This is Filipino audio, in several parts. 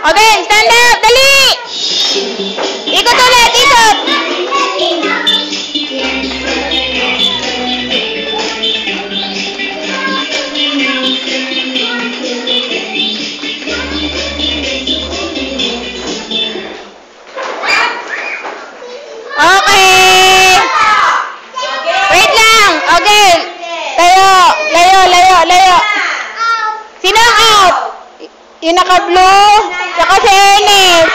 Okay, stand up. Dali. Ikot ulit, ikot. Okay. Wait lang. Okay. Layo. Sino ang out? Yung naka-blue? Saka si Ernest.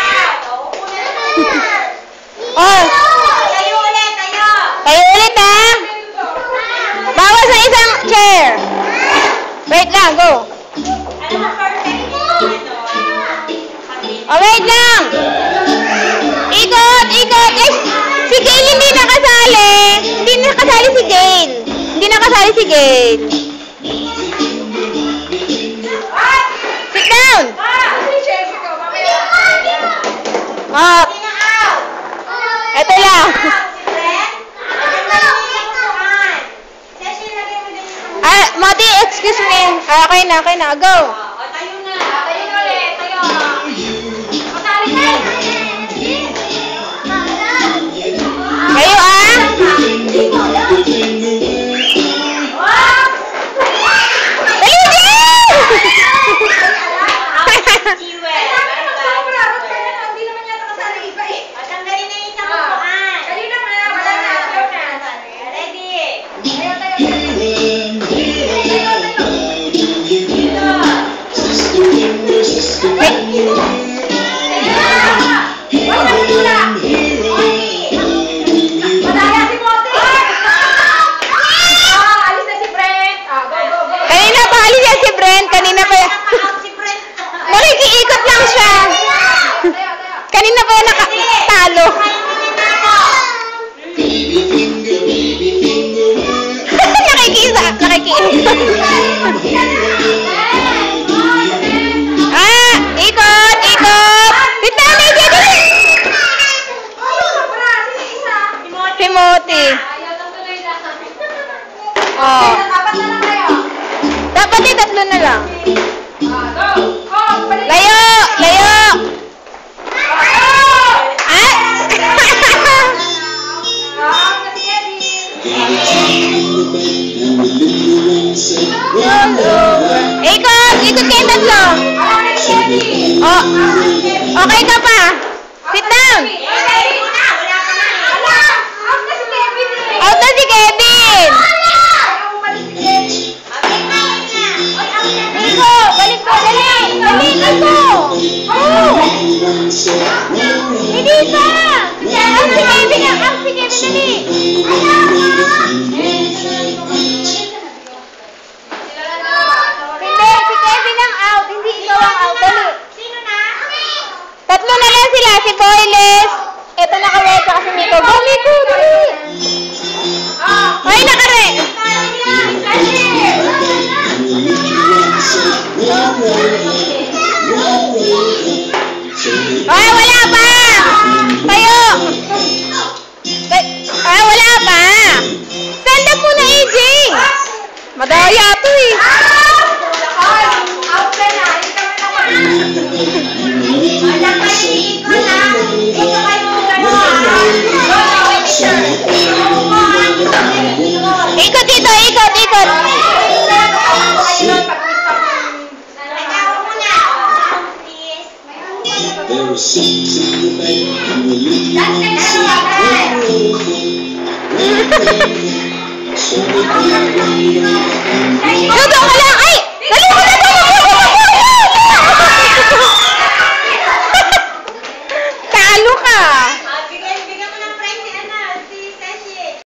Oh. Tayo ulit ha. Bawas sa isang chair. Wait lang, go. Oh, wait lang. Ikot. Eh, si Gail hindi nakasali. Hindi nakasali si Gail. Sit down. Oh. Ito lang. Mati, excuse me. Okay na. Go. Kayo kanina pa yan. Nakikiikot lang siya. Kanina pa yan nakatalo. Nakikiikot. Ikot. Sit down, AJ. Timothy. Oh. Dapat tatlo na lang. Layo. Ikot kayo tatlo. Oh. Okay ka pa. Sit down. Out na si Kevin. Balik mo, dali ko. Hindi pa. Ang si Kevin, dali. Hindi, si Kevin ang out, hindi ikaw ang out. Dali. Tatlo na lang sila, si Boyles. Ito naka-red, saka si Miko. Go, Miko, dali. Ay, naka-red. Ay, wala pa! Tayo! Ay, wala pa! Stand up muna, AJ! Madaya to eh! Ikot dito, ikot! There was something that you were leaving so